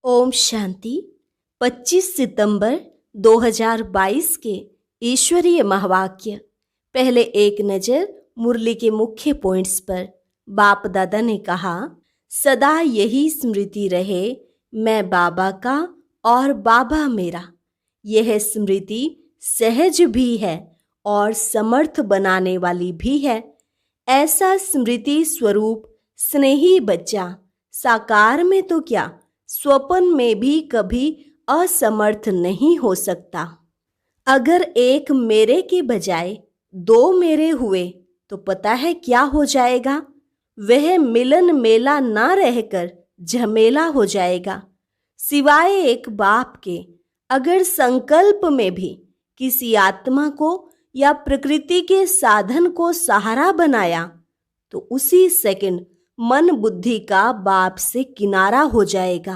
ओम शांति। 25 सितंबर 2022 के ईश्वरीय महावाक्य। पहले एक नज़र मुरली के मुख्य पॉइंट्स पर। बाप दादा ने कहा, सदा यही स्मृति रहे, मैं बाबा का और बाबा मेरा। यह स्मृति सहज भी है और समर्थ बनाने वाली भी है। ऐसा स्मृति स्वरूप स्नेही बच्चा साकार में तो क्या, स्वप्न में भी कभी असमर्थ नहीं हो सकता। अगर एक मेरे के बजाय दो मेरे हुए तो पता है क्या हो जाएगा? वह मिलन मेला ना रहकर झमेला हो जाएगा। सिवाय एक बाप के अगर संकल्प में भी किसी आत्मा को या प्रकृति के साधन को सहारा बनाया तो उसी सेकंड मन बुद्धि का बाप से किनारा हो जाएगा।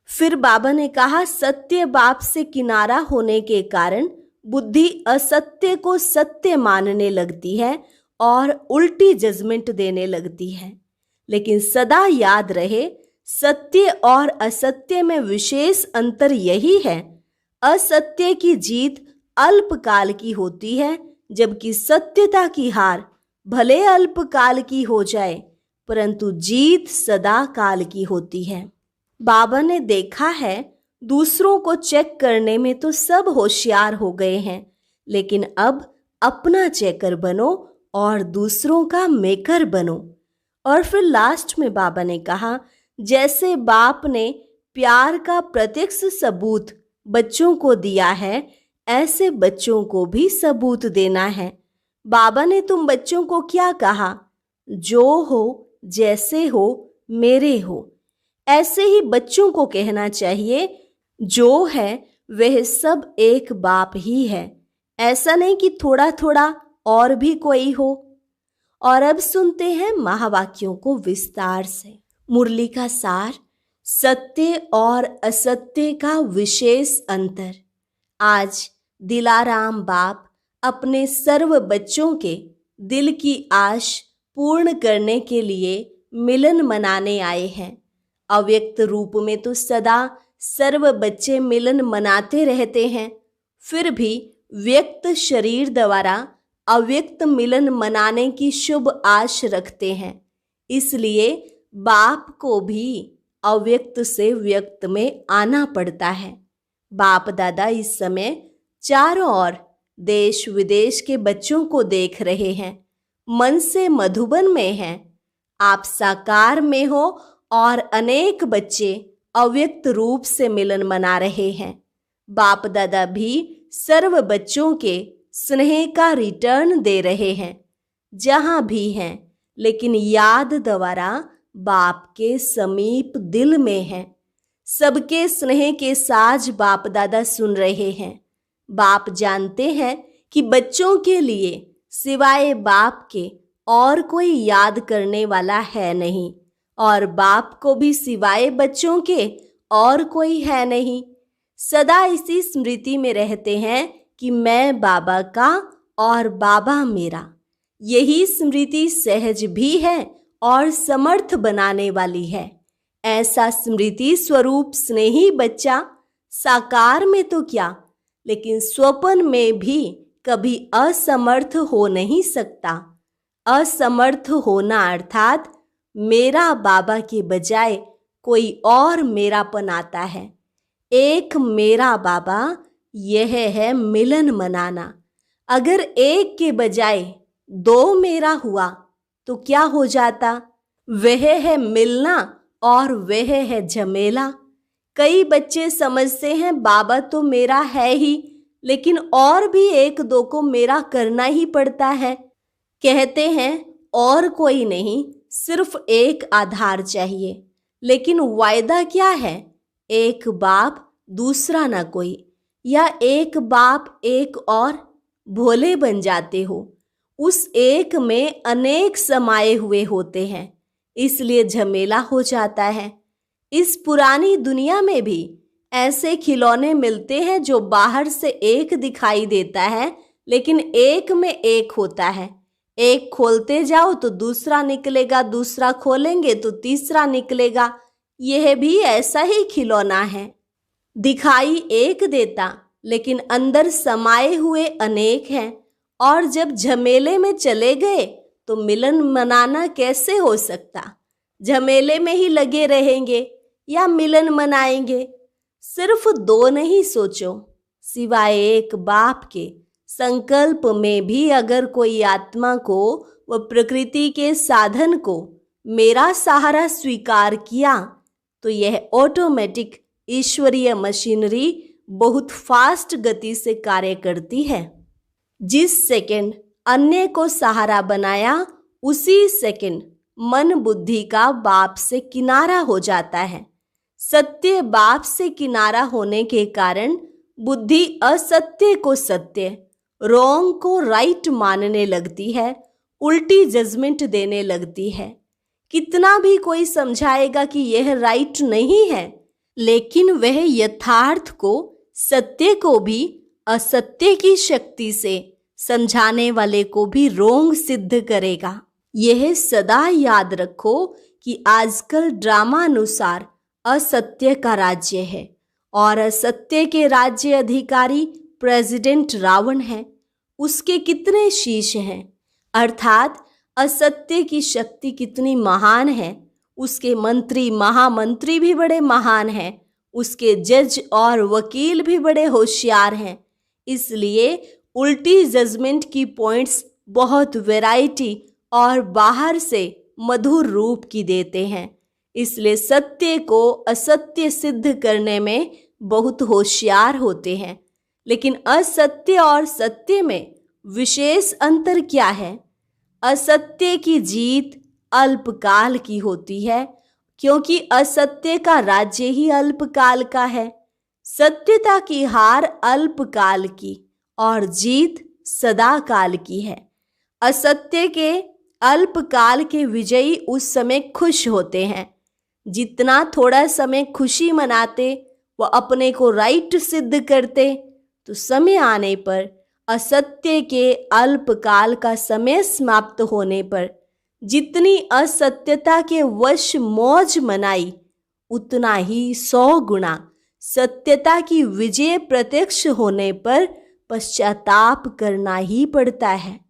फिर बाबा ने कहा, सत्य बाप से किनारा होने के कारण बुद्धि असत्य को सत्य मानने लगती है और उल्टी जजमेंट देने लगती है। लेकिन सदा याद रहे, सत्य और असत्य में विशेष अंतर यही है, असत्य की जीत अल्पकाल की होती है, जबकि सत्यता की हार भले अल्पकाल की हो जाए परंतु जीत सदा काल की होती है। बाबा ने देखा है, दूसरों को चेक करने में तो सब होशियार हो गए हैं, लेकिन अब अपना चेकर बनो और दूसरों का मेकर बनो। और फिर लास्ट में बाबा ने कहा, जैसे बाप ने प्यार का प्रत्यक्ष सबूत बच्चों को दिया है, ऐसे बच्चों को भी सबूत देना है। बाबा ने तुम बच्चों को क्या कहा? जो हो जैसे हो मेरे हो। ऐसे ही बच्चों को कहना चाहिए, जो है वह सब एक बाप ही है। ऐसा नहीं कि थोड़ा थोड़ा और भी कोई हो। और अब सुनते हैं महावाक्यों को विस्तार से। मुरली का सार, सत्य और असत्य का विशेष अंतर। आज दिलाराम बाप अपने सर्व बच्चों के दिल की आश पूर्ण करने के लिए मिलन मनाने आए हैं। अव्यक्त रूप में तो सदा सर्व बच्चे मिलन मनाते रहते हैं, फिर भी व्यक्त शरीर द्वारा अव्यक्त मिलन मनाने की शुभ आश रखते हैं। इसलिए बाप को भी अव्यक्त से व्यक्त में आना पड़ता है। बाप दादा इस समय चारों ओर देश विदेश के बच्चों को देख रहे हैं। मन से मधुबन में हैं। आप साकार में हो और अनेक बच्चे अव्यक्त रूप से मिलन मना रहे हैं। बाप दादा भी सर्व बच्चों के स्नेह का रिटर्न दे रहे हैं जहां भी हैं, लेकिन याद द्वारा बाप के समीप दिल में है। सबके स्नेह के साज बाप दादा सुन रहे हैं। बाप जानते हैं कि बच्चों के लिए सिवाय बाप के और कोई याद करने वाला है नहीं, और बाप को भी सिवाय बच्चों के और कोई है नहीं। सदा इसी स्मृति में रहते हैं कि मैं बाबा का और बाबा मेरा। यही स्मृति सहज भी है और समर्थ बनाने वाली है। ऐसा स्मृति स्वरूप स्नेही बच्चा साकार में तो क्या, लेकिन स्वप्न में भी कभी असमर्थ हो नहीं सकता। असमर्थ होना अर्थात मेरा बाबा के बजाय कोई और मेरापन आता है। एक मेरा बाबा, यह है मिलन मनाना। अगर एक के बजाय दो मेरा हुआ तो क्या हो जाता? वह है मिलना और वह है झमेला। कई बच्चे समझते हैं बाबा तो मेरा है ही, लेकिन और भी एक दो को मेरा करना ही पड़ता है। कहते हैं और कोई नहीं, सिर्फ एक आधार चाहिए। लेकिन वायदा क्या है? एक बाप दूसरा ना कोई, या एक बाप एक और। भोले बन जाते हो। उस एक में अनेक समाये हुए होते हैं, इसलिए झमेला हो जाता है। इस पुरानी दुनिया में भी ऐसे खिलौने मिलते हैं जो बाहर से एक दिखाई देता है, लेकिन एक में एक होता है। एक खोलते जाओ तो दूसरा निकलेगा, दूसरा खोलेंगे तो तीसरा निकलेगा। यह भी ऐसा ही खिलौना है। दिखाई एक देता लेकिन अंदर समाये हुए अनेक हैं, और जब झमेले में चले गए तो मिलन मनाना कैसे हो सकता। झमेले में ही लगे रहेंगे या मिलन मनाएंगे। सिर्फ दो नहीं सोचो, सिवाय एक बाप के संकल्प में भी अगर कोई आत्मा को व प्रकृति के साधन को मेरा सहारा स्वीकार किया तो यह ऑटोमेटिक ईश्वरीय मशीनरी बहुत फास्ट गति से कार्य करती है। जिस सेकंड अन्य को सहारा बनाया उसी सेकंड मन बुद्धि का बाप से किनारा हो जाता है। सत्य बाप से किनारा होने के कारण बुद्धि असत्य को सत्य, रॉन्ग को राइट मानने लगती है, उल्टी जजमेंट देने लगती है। कितना भी कोई समझाएगा कि यह राइट नहीं है, लेकिन वह यथार्थ को, सत्य को भी असत्य की शक्ति से समझाने वाले को भी रोंग सिद्ध करेगा। यह सदा याद रखो कि आजकल ड्रामा अनुसार असत्य का राज्य है और असत्य के राज्य अधिकारी प्रेसिडेंट रावण है। उसके कितने शीश हैं, अर्थात असत्य की शक्ति कितनी महान है। उसके मंत्री महामंत्री भी बड़े महान हैं, उसके जज और वकील भी बड़े होशियार हैं। इसलिए उल्टी जजमेंट की पॉइंट्स बहुत वैरायटी और बाहर से मधुर रूप की देते हैं। इसलिए सत्य को असत्य सिद्ध करने में बहुत होशियार होते हैं। लेकिन असत्य और सत्य में विशेष अंतर क्या है? असत्य की जीत अल्पकाल की होती है, क्योंकि असत्य का राज्य ही अल्पकाल का है। सत्यता की हार अल्पकाल की और जीत सदा काल की है। असत्य के अल्पकाल के विजयी उस समय खुश होते हैं। जितना थोड़ा समय खुशी मनाते व अपने को राइट सिद्ध करते, तो समय आने पर असत्य के अल्पकाल का समय समाप्त होने पर जितनी असत्यता के वश मौज मनाई, उतना ही 100 गुना सत्यता की विजय प्रत्यक्ष होने पर पश्चाताप करना ही पड़ता है।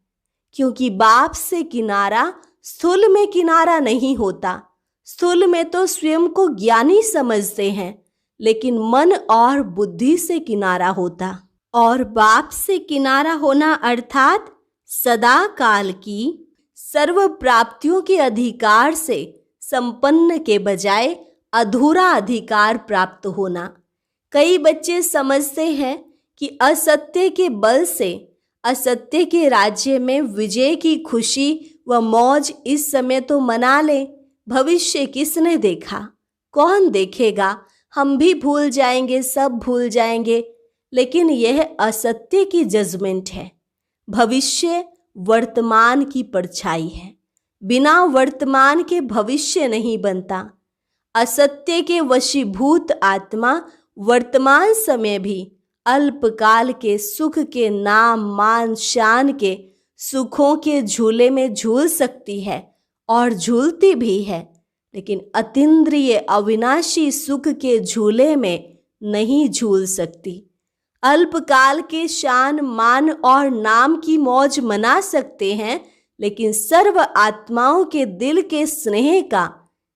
क्योंकि बाप से किनारा स्थूल में किनारा नहीं होता। स्थूल में तो स्वयं को ज्ञानी समझते हैं, लेकिन मन और बुद्धि से किनारा होता। और बाप से किनारा होना अर्थात सदा काल की सर्व प्राप्तियों के अधिकार से संपन्न के बजाय अधूरा अधिकार प्राप्त होना। कई बच्चे समझते हैं कि असत्य के बल से असत्य के राज्य में विजय की खुशी व मौज इस समय तो मना ले, भविष्य किसने देखा, कौन देखेगा, हम भी भूल जाएंगे, सब भूल जाएंगे। लेकिन यह असत्य की जजमेंट है। भविष्य वर्तमान की परछाई है। बिना वर्तमान के भविष्य नहीं बनता। असत्य के वशीभूत आत्मा वर्तमान समय भी अल्पकाल के सुख के नाम मान शान के सुखों के झूले में झूल सकती है और झूलती भी है, लेकिन अतीन्द्रिय अविनाशी सुख के झूले में नहीं झूल सकती। अल्पकाल के शान मान और नाम की मौज मना सकते हैं, लेकिन सर्व आत्माओं के दिल के स्नेह का,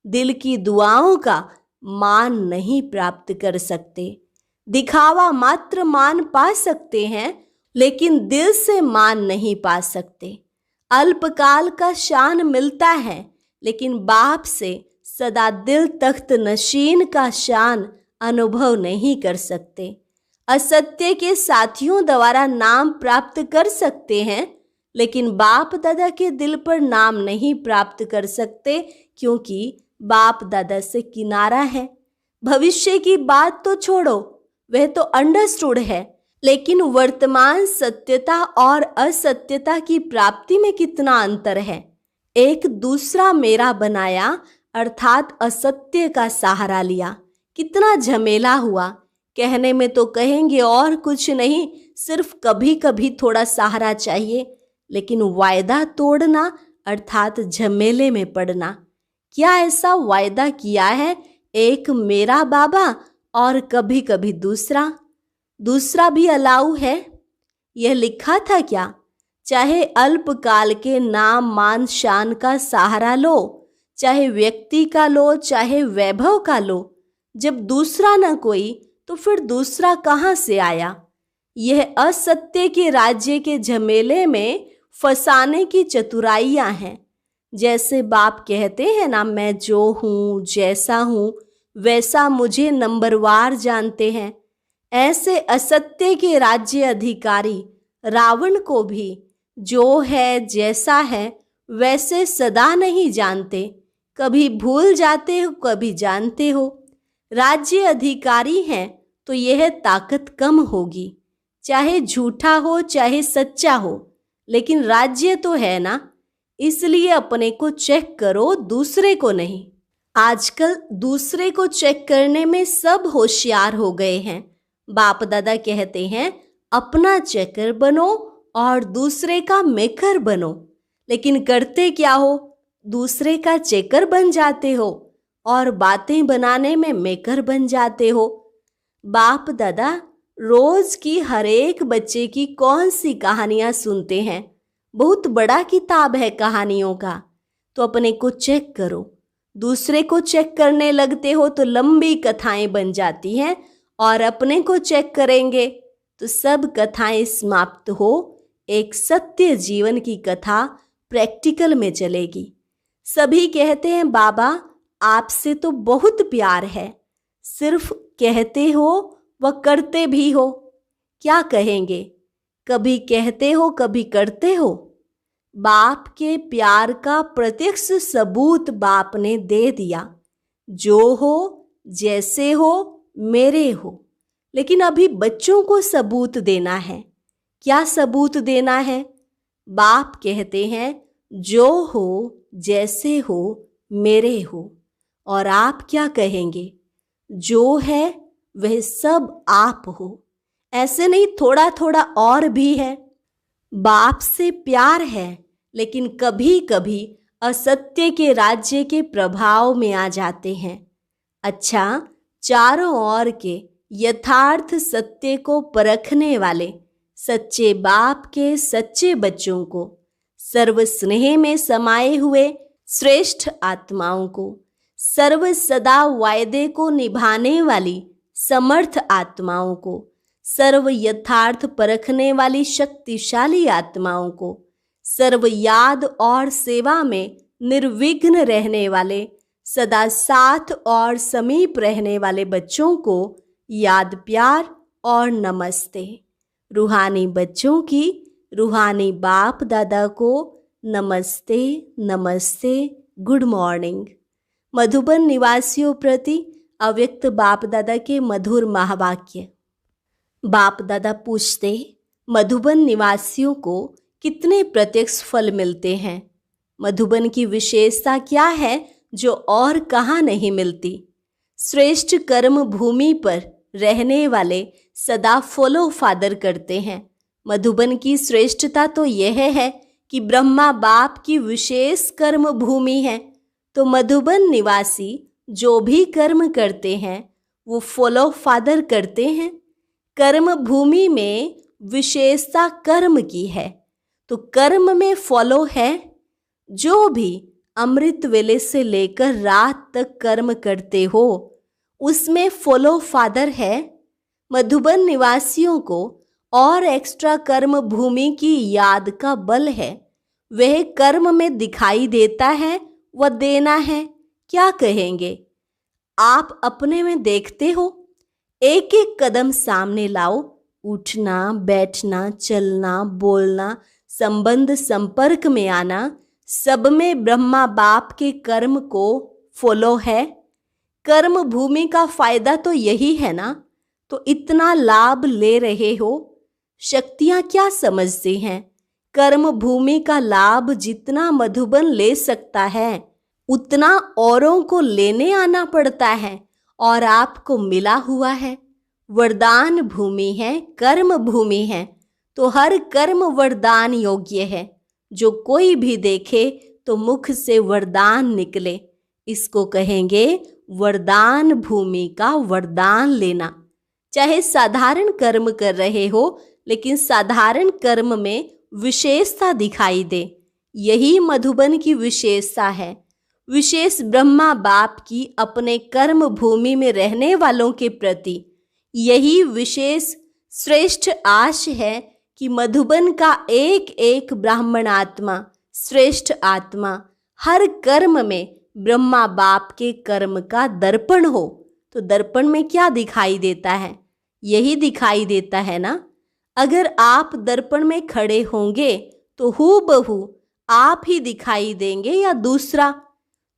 दिल की दुआओं का मान नहीं प्राप्त कर सकते। दिखावा मात्र मान पा सकते हैं, लेकिन दिल से मान नहीं पा सकते। अल्पकाल का शान मिलता है, लेकिन बाप से सदा दिल तख्त नशीन का शान अनुभव नहीं कर सकते। असत्य के साथियों द्वारा नाम प्राप्त कर सकते हैं, लेकिन बाप दादा के दिल पर नाम नहीं प्राप्त कर सकते, क्योंकि बाप दादा से किनारा है। भविष्य की बात तो छोड़ो, वह तो अंडरस्टूड है, लेकिन वर्तमान सत्यता और असत्यता की प्राप्ति में कितना अंतर है। एक दूसरा मेरा बनाया अर्थात असत्य का सहारा लिया, कितना झमेला हुआ। कहने में तो कहेंगे और कुछ नहीं, सिर्फ कभी कभी थोड़ा सहारा चाहिए, लेकिन वायदा तोड़ना अर्थात झमेले में पड़ना। क्या ऐसा वायदा किया है एक मेरा बाबा और कभी कभी दूसरा भी अलाउ है। यह लिखा था क्या? चाहे अल्पकाल के नाम मान शान का सहारा लो, चाहे व्यक्ति का लो, चाहे वैभव का लो, जब दूसरा न कोई तो फिर दूसरा कहाँ से आया? यह असत्य के राज्य के झमेले में फंसाने की चतुराइयां हैं। जैसे बाप कहते हैं ना, मैं जो हूँ, जैसा हूँ, वैसा मुझे नंबरवार जानते हैं। ऐसे असत्य के राज्य अधिकारी रावण को भी जो है, जैसा है, वैसे सदा नहीं जानते। कभी भूल जाते हो, कभी जानते हो। राज्य अधिकारी हैं तो यह ताकत कम होगी। चाहे झूठा हो चाहे सच्चा हो, लेकिन राज्य तो है ना। इसलिए अपने को चेक करो, दूसरे को नहीं। आजकल दूसरे को चेक करने में सब होशियार हो गए हैं। बाप दादा कहते हैं अपना चेकर बनो और दूसरे का मेकर बनो। लेकिन करते क्या हो? दूसरे का चेकर बन जाते हो और बातें बनाने में मेकर बन जाते हो। बाप दादा रोज की हर एक बच्चे की कौन सी कहानियां सुनते हैं। बहुत बड़ा किताब है कहानियों का। तो अपने को चेक करो। दूसरे को चेक करने लगते हो तो लंबी कथाएं बन जाती हैं, और अपने को चेक करेंगे तो सब कथाएं समाप्त हो एक सत्य जीवन की कथा प्रैक्टिकल में चलेगी। सभी कहते हैं बाबा आपसे तो बहुत प्यार है, सिर्फ कहते हो व करते भी हो। क्या कहेंगे? कभी कहते हो कभी करते हो। बाप के प्यार का प्रत्यक्ष सबूत बाप ने दे दिया। जो हो, जैसे हो, मेरे हो। लेकिन अभी बच्चों को सबूत देना है। क्या सबूत देना है? बाप कहते हैं जो हो, जैसे हो, मेरे हो। और आप क्या कहेंगे? जो है वह सब आप हो। ऐसे नहीं, थोड़ा थोड़ा और भी है। बाप से प्यार है, लेकिन कभी कभी असत्य के राज्य के प्रभाव में आ जाते हैं। अच्छा, चारों ओर के यथार्थ सत्य को परखने वाले सच्चे बाप के सच्चे बच्चों को, सर्व स्नेह में समाये हुए श्रेष्ठ आत्माओं को, सर्व सदा वायदे को निभाने वाली समर्थ आत्माओं को, सर्व यथार्थ परखने वाली शक्तिशाली आत्माओं को, सर्व याद और सेवा में निर्विघ्न रहने वाले, सदा साथ और समीप रहने वाले बच्चों को याद, प्यार और नमस्ते। रूहानी बच्चों की रूहानी बाप दादा को नमस्ते, नमस्ते, गुड मॉर्निंग। मधुबन निवासियों प्रति अव्यक्त बाप दादा के मधुर महावाक्य। बाप दादा पूछते, मधुबन निवासियों को कितने प्रत्यक्ष फल मिलते हैं? मधुबन की विशेषता क्या है जो और कहाँ नहीं मिलती? श्रेष्ठ कर्म भूमि पर रहने वाले सदा फॉलो फादर करते हैं। मधुबन की श्रेष्ठता तो यह है कि ब्रह्मा बाप की विशेष कर्म भूमि है। तो मधुबन निवासी जो भी कर्म करते हैं वो फॉलो फादर करते हैं। कर्म भूमि में विशेषता कर्म की है, तो कर्म में फॉलो है। जो भी अमृत वेले से लेकर रात तक कर्म करते हो उसमें फॉलो फादर है। मधुबन निवासियों को और एक्स्ट्रा कर्म भूमि की याद का बल है। वह कर्म में दिखाई देता है, वह देना है। क्या कहेंगे? आप अपने में देखते हो। एक एक कदम सामने लाओ। उठना, बैठना, चलना, बोलना, संबंध संपर्क में आना, सब में ब्रह्मा बाप के कर्म को फॉलो है। कर्म भूमि का फायदा तो यही है ना। तो इतना लाभ ले रहे हो। शक्तियां क्या समझती हैं? कर्म भूमि का लाभ जितना मधुबन ले सकता है उतना औरों को लेने आना पड़ता है, और आपको मिला हुआ है। वरदान भूमि है, कर्म भूमि है, तो हर कर्म वरदान योग्य है। जो कोई भी देखे तो मुख से वरदान निकले, इसको कहेंगे वरदान भूमि का वरदान लेना। चाहे साधारण कर्म कर रहे हो, लेकिन साधारण कर्म में विशेषता दिखाई दे, यही मधुबन की विशेषता है। विशेष ब्रह्मा बाप की अपने कर्म भूमि में रहने वालों के प्रति यही विशेष श्रेष्ठ आश है कि मधुबन का एक एक ब्राह्मण आत्मा, श्रेष्ठ आत्मा हर कर्म में ब्रह्मा बाप के कर्म का दर्पण हो। तो दर्पण में क्या दिखाई देता है? यही दिखाई देता है ना। अगर आप दर्पण में खड़े होंगे तो हूबहू आप ही दिखाई देंगे या दूसरा?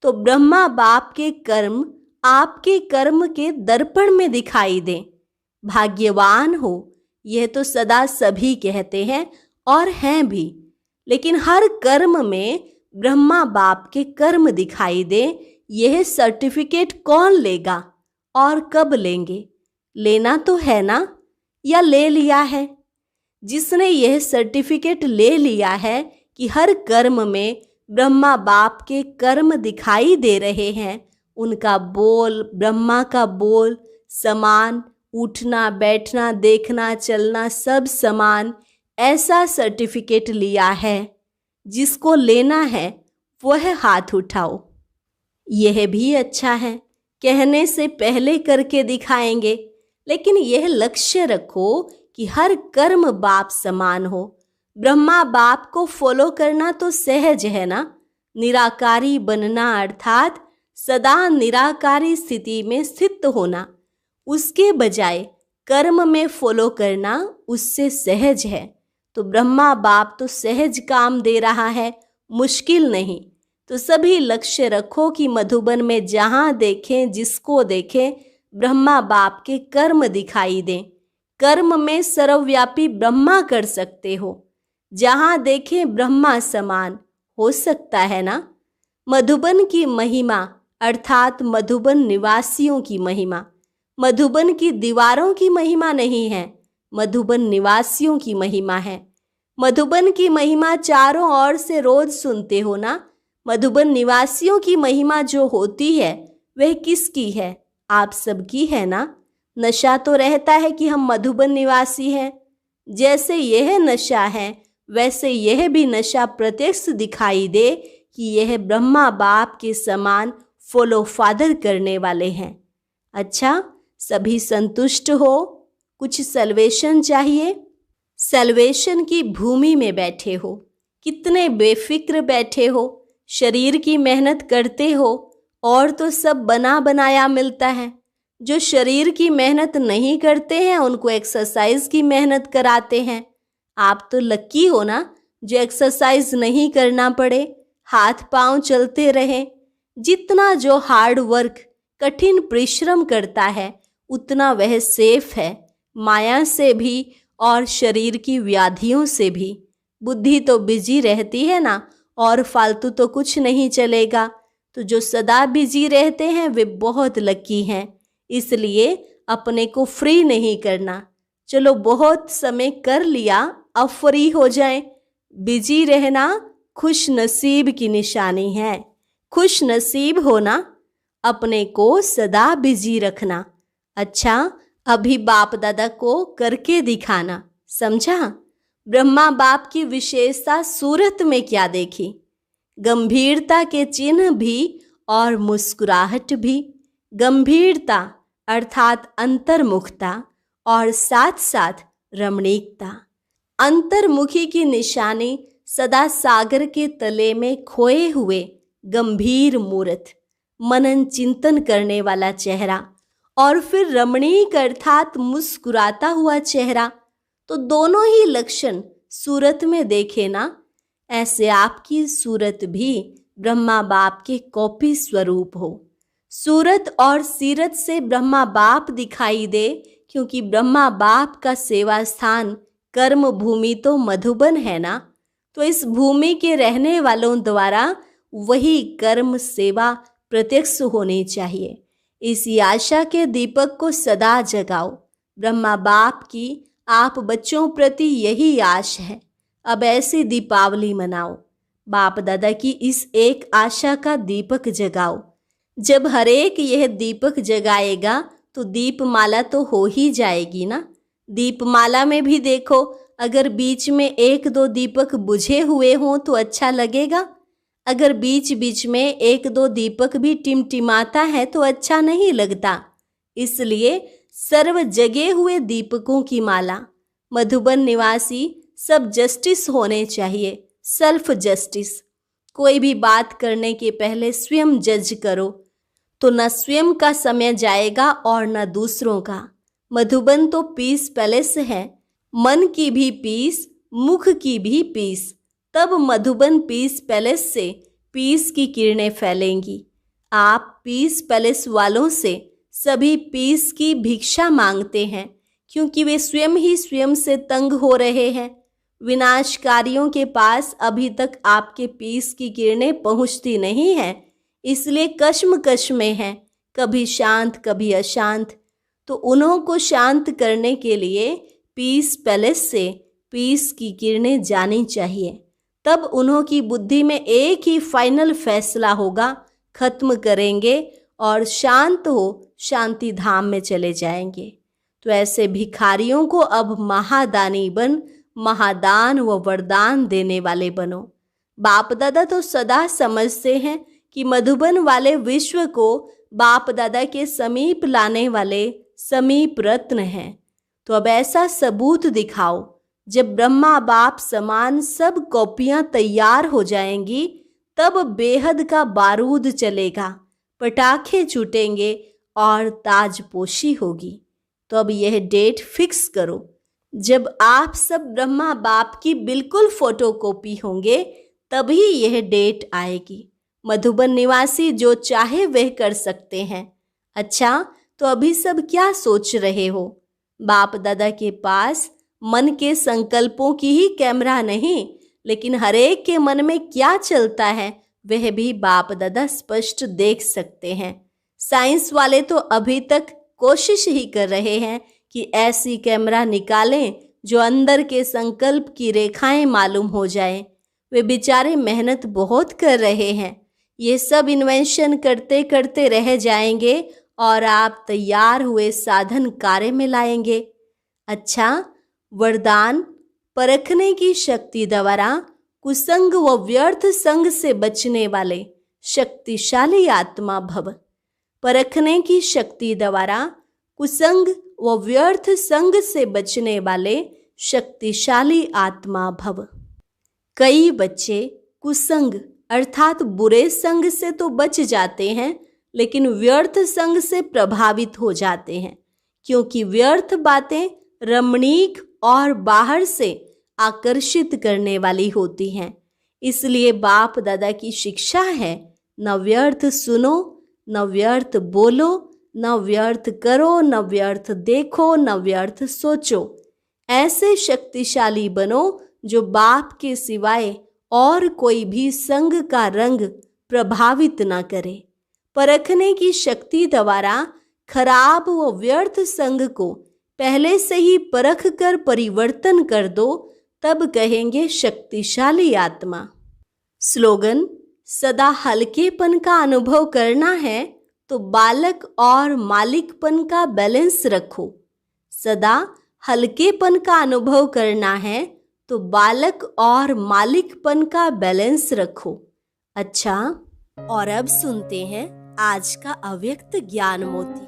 तो ब्रह्मा बाप के कर्म आपके कर्म के दर्पण में दिखाई दें। भाग्यवान हो, यह तो सदा सभी कहते हैं और हैं भी, लेकिन हर कर्म में ब्रह्मा बाप के कर्म दिखाई दे, यह सर्टिफिकेट कौन लेगा और कब लेंगे? लेना तो है ना, या ले लिया है? जिसने यह सर्टिफिकेट ले लिया है कि हर कर्म में ब्रह्मा बाप के कर्म दिखाई दे रहे हैं, उनका बोल ब्रह्मा का बोल समान, उठना बैठना देखना चलना सब समान, ऐसा सर्टिफिकेट लिया है। जिसको लेना है वह हाथ उठाओ। यह भी अच्छा है, कहने से पहले करके दिखाएंगे, लेकिन यह लक्ष्य रखो कि हर कर्म बाप समान हो। ब्रह्मा बाप को फॉलो करना तो सहज है ना। निराकारी बनना अर्थात सदा निराकारी स्थिति में स्थित होना, उसके बजाय कर्म में फॉलो करना उससे सहज है। तो ब्रह्मा बाप तो सहज काम दे रहा है, मुश्किल नहीं। तो सभी लक्ष्य रखो कि मधुबन में जहाँ देखें जिसको देखें ब्रह्मा बाप के कर्म दिखाई दें। कर्म में सर्वव्यापी ब्रह्मा कर सकते हो, जहाँ देखें ब्रह्मा समान हो सकता है ना। मधुबन की महिमा अर्थात मधुबन निवासियों की महिमा, मधुबन की दीवारों की महिमा नहीं है, मधुबन निवासियों की महिमा है। मधुबन की महिमा चारों ओर से रोज सुनते हो ना। मधुबन निवासियों की महिमा जो होती है वह किसकी है? आप सबकी है ना। नशा तो रहता है कि हम मधुबन निवासी हैं। जैसे यह नशा है वैसे यह भी नशा प्रत्यक्ष दिखाई दे कि यह ब्रह्मा बाप के समान फॉलो फादर करने वाले हैं। अच्छा, सभी संतुष्ट हो? कुछ सल्वेशन चाहिए? सल्वेशन की भूमि में बैठे हो, कितने बेफिक्र बैठे हो। शरीर की मेहनत करते हो और तो सब बना बनाया मिलता है। जो शरीर की मेहनत नहीं करते हैं उनको एक्सरसाइज की मेहनत कराते हैं। आप तो लकी हो ना जो एक्सरसाइज नहीं करना पड़े, हाथ पांव चलते रहे। जितना जो हार्ड वर्क कठिन परिश्रम करता है उतना वह सेफ है, माया से भी और शरीर की व्याधियों से भी। बुद्धि तो बिजी रहती है ना, और फालतू तो कुछ नहीं चलेगा। तो जो सदा बिजी रहते हैं वे बहुत लकी हैं। इसलिए अपने को फ्री नहीं करना। चलो बहुत समय कर लिया, अब फ्री हो जाएं। बिजी रहना खुश नसीब की निशानी है। खुश नसीब होना, अपने को सदा बिजी रखना। अच्छा, अभी बाप दादा को करके दिखाना, समझा? ब्रह्मा बाप की विशेषता सूरत में क्या देखी? गंभीरता के चिन्ह भी और मुस्कुराहट भी। गंभीरता अर्थात अंतर्मुखता और साथ साथ रमणीकता। अंतर्मुखी की निशानी सदा सागर के तले में खोए हुए गंभीर मूर्त, मनन चिंतन करने वाला चेहरा, और फिर रमणीक अर्थात मुस्कुराता हुआ चेहरा। तो दोनों ही लक्षण सूरत में देखे ना। ऐसे आपकी सूरत भी ब्रह्मा बाप के कॉपी स्वरूप हो। सूरत और सीरत से ब्रह्मा बाप दिखाई दे, क्योंकि ब्रह्मा बाप का सेवा स्थान कर्म भूमि तो मधुबन है ना। तो इस भूमि के रहने वालों द्वारा वही कर्म सेवा प्रत्यक्ष होनी चाहिए। इसी आशा के दीपक को सदा जगाओ। ब्रह्मा बाप की आप बच्चों प्रति यही आश है। अब ऐसी दीपावली मनाओ। बाप दादा की इस एक आशा का दीपक जगाओ। जब हरेक यह दीपक जगाएगा तो दीपमाला तो हो ही जाएगी ना। दीपमाला में भी देखो, अगर बीच में एक दो दीपक बुझे हुए हों तो अच्छा लगेगा। अगर बीच बीच में एक दो दीपक भी टिमटिमाता है तो अच्छा नहीं लगता। इसलिए सर्व जगे हुए दीपकों की माला। मधुबन निवासी सब जस्टिस होने चाहिए, सेल्फ जस्टिस। कोई भी बात करने के पहले स्वयं जज करो, तो न स्वयं का समय जाएगा और न दूसरों का। मधुबन तो पीस पैलेस है, मन की भी पीस, मुख की भी पीस। तब मधुबन पीस पैलेस से पीस की किरणें फैलेंगी। आप पीस पैलेस वालों से सभी पीस की भिक्षा मांगते हैं, क्योंकि वे स्वयं ही स्वयं से तंग हो रहे हैं। विनाशकारियों के पास अभी तक आपके पीस की किरणें पहुंचती नहीं हैं, इसलिए कश्मकश में हैं, कभी शांत कभी अशांत। तो उन्हों को शांत करने के लिए पीस पैलेस से पीस की किरणें जानी चाहिए। तब उन्हों की बुद्धि में एक ही फाइनल फैसला होगा, खत्म करेंगे और शांत हो शांति धाम में चले जाएंगे। तो ऐसे भिखारियों को अब महादानी बन महादान व वरदान देने वाले बनो। बाप दादा तो सदा समझते हैं कि मधुबन वाले विश्व को बाप दादा के समीप लाने वाले समीप रत्न हैं। तो अब ऐसा सबूत दिखाओ, जब ब्रह्मा बाप समान सब कॉपियां तैयार हो जाएंगी तब बेहद का बारूद चलेगा, पटाखे छूटेंगे और ताजपोशी होगी। तो अब यह डेट फिक्स करो, जब आप सब ब्रह्मा बाप की बिल्कुल फोटोकॉपी होंगे तभी यह डेट आएगी। मधुबन निवासी जो चाहे वह कर सकते हैं। अच्छा, तो अभी सब क्या सोच रहे हो? बाप दादा के पास मन के संकल्पों की ही कैमरा नहीं, लेकिन हरेक के मन में क्या चलता है वह भी बाप दादा स्पष्ट देख सकते हैं। साइंस वाले तो अभी तक कोशिश ही कर रहे हैं कि ऐसी कैमरा निकालें जो अंदर के संकल्प की रेखाएं मालूम हो जाएं। वे बेचारे मेहनत बहुत कर रहे हैं। ये सब इन्वेंशन करते करते रह जाएंगे और आप तैयार हुए साधन कार्य में लाएंगे। अच्छा, वरदान परखने की शक्ति द्वारा कुसंग व व्यर्थ संग से बचने वाले शक्तिशाली आत्मा भव। परखने की शक्ति द्वारा कुसंग व व्यर्थ संग से बचने वाले शक्तिशाली आत्मा भव। कई बच्चे कुसंग अर्थात बुरे संग से तो बच जाते हैं, लेकिन व्यर्थ संग से प्रभावित हो जाते हैं, क्योंकि व्यर्थ बातें रमणीक और बाहर से आकर्षित करने वाली होती हैं। इसलिए बाप दादा की शिक्षा है, न व्यर्थ सुनो, न व्यर्थ बोलो, न व्यर्थ करो, न व्यर्थ देखो, न व्यर्थ सोचो। ऐसे शक्तिशाली बनो जो बाप के सिवाय और कोई भी संग का रंग प्रभावित न करे। परखने की शक्ति द्वारा खराब व व्यर्थ संग को पहले से ही परख कर परिवर्तन कर दो, तब कहेंगे शक्तिशाली आत्मा। स्लोगन: सदा हल्केपन का अनुभव करना है तो बालक और मालिकपन का बैलेंस रखो। सदा हल्केपन का अनुभव करना है तो बालक और मालिकपन का बैलेंस रखो। अच्छा, और अब सुनते हैं आज का अव्यक्त ज्ञान मोती।